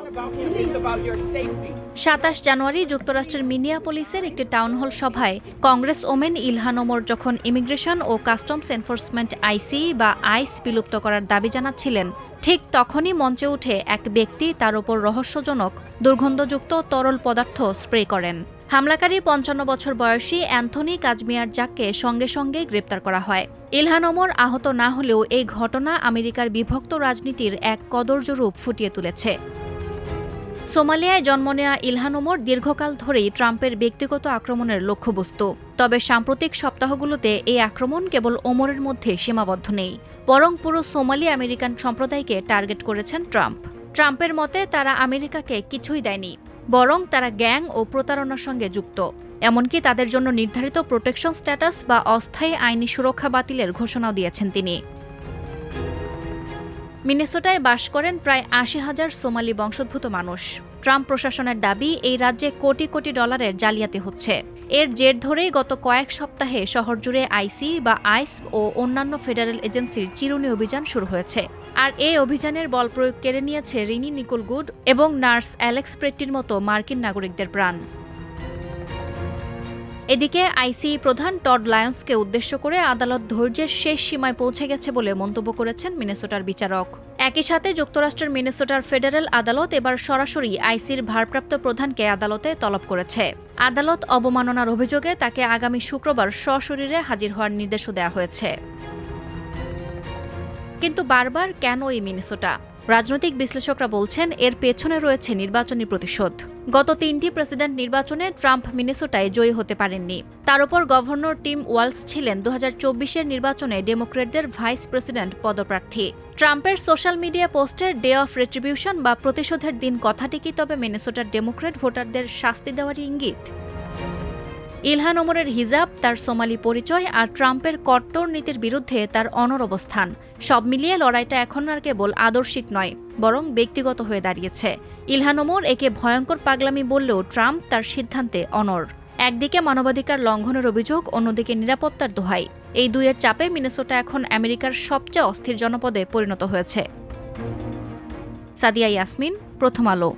27 জানুয়ারি যুক্তরাষ্ট্রের মিনিয়াপলিসের একটি town hall সভায় কংগ্রেস ওমেন ইলহান ওমর যখন ইমিগ্রেশন ও কাস্টমস এনফোর্সমেন্ট আইসি বা আইস বিলুপ্ত করার দাবি জানাচ্ছিলেন, ঠিক তখনই মঞ্চে উঠে এক ব্যক্তি তার ওপর রহস্যজনক দুর্গন্ধযুক্ত তরল পদার্থ স্প্রে করেন। হামলাকারী 55 বছর বয়সী অ্যান্থনি কাজমিয়ার জাককে সঙ্গে সঙ্গে গ্রেপ্তার করা হয়। ইলহান ওমর আহত না হলেও এই ঘটনা আমেরিকার বিভক্ত রাজনীতির এক কদর্য রূপ ফুটিয়ে তুলেছে। সোমালিয়ায় জন্ম নেওয়া ইলহান ওমর দীর্ঘকাল ধরেই ট্রাম্পের ব্যক্তিগত আক্রমণের লক্ষ্যবস্তু। তবে সাম্প্রতিক সপ্তাহগুলোতে এই আক্রমণ কেবল ওমরের মধ্যে সীমাবদ্ধ নেই, বরং পুরো সোমালি আমেরিকান সম্প্রদায়কে টার্গেট করেছেন ট্রাম্প। ট্রাম্পের মতে তারা আমেরিকাকে কিছুই দেয়নি, বরং তারা গ্যাং ও প্রতারণার সঙ্গে যুক্ত। এমনকি তাদের জন্য নির্ধারিত প্রোটেকশন স্ট্যাটাস বা অস্থায়ী আইনি সুরক্ষা বাতিলের ঘোষণাও দিয়েছেন তিনি। মিনেসোটায় বাস করেন প্রায় ৮০,০০০ সোমালি বংশোদ্ভূত মানুষ। ট্রাম্প প্রশাসনের দাবি এই রাজ্যে কোটি কোটি ডলারের জালিয়াতি হচ্ছে। এর জের ধরেই গত কয়েক সপ্তাহে শহর জুড়ে আইসি বা আইস ও অন্যান্য ফেডারেল এজেন্সির চিরুনি অভিযান শুরু হয়েছে। আর এই অভিযানের বল প্রয়োগ কেড়ে নিয়েছে রিনি নিকোল গুড এবং নার্স অ্যালেক্স প্রেট্টির মতো মার্কিন নাগরিকদের প্রাণ। এদিকে আইসি প্রধান টড লায়ন্সকে উদ্দেশ্য করে আদালত ধৈর্যের শেষ সীমায় পৌঁছে গেছে বলে মন্তব্য করেছেন মিনেসোটার বিচারক। একই সাথে যুক্তরাষ্ট্রের মিনেসোটার ফেডারেল আদালত এবার সরাসরি আইসির ভারপ্রাপ্ত প্রধানকে আদালতে তলব করেছে। আদালত অবমাননার অভিযোগে তাকে আগামী শুক্রবার সশরীরে হাজির হওয়ার নির্দেশও দেওয়া হয়েছে। কিন্তু বারবার কেন এই মিনেসোটা? রাজনৈতিক বিশ্লেষকরা বলছেন এর পেছনে রয়েছে নির্বাচনী প্রতিশোধ। গত 3টি প্রেসিডেন্ট নির্বাচনে ট্রাম্প মিনেসোটায় জয়ী হতে পারেননি। তার উপর গভর্নর টিম ওয়ালস ছিলেন 2024-এর নির্বাচনে ডেমোক্র্যাটদের ভাইস প্রেসিডেন্ট পদপ্রার্থী। ট্রাম্পের সোশ্যাল মিডিয়া পোস্টের ডে অফ রেট্রিবিউশন বা প্রতিশোধের দিন কথাটি কি তবে মিনেসোটার ডেমোক্র্যাট ভোটারদের শাস্তি দেওয়ারই ইঙ্গিত? ইলহান ওমরের হিজাব, তার সোমালি পরিচয় আর ট্রাম্পের কট্টর নীতির বিরুদ্ধে তার অনড় অবস্থান, সব মিলিয়ে লড়াইটা এখন আর কেবল আদর্শিক নয়, বরং ব্যক্তিগত হয়ে দাঁড়িয়েছে। ইলহান ওমর একে ভয়ঙ্কর পাগলামি বললেও ট্রাম্প তার সিদ্ধান্তে অনড়। একদিকে মানবাধিকার লঙ্ঘনের অভিযোগ, অন্যদিকে নিরাপত্তার দোহাই। এই দুইয়ের চাপে মিনেসোটা এখন আমেরিকার সবচেয়ে অস্থির জনপদে পরিণত হয়েছে। সাদিয়া ইয়াসমিন, প্রথম আলো।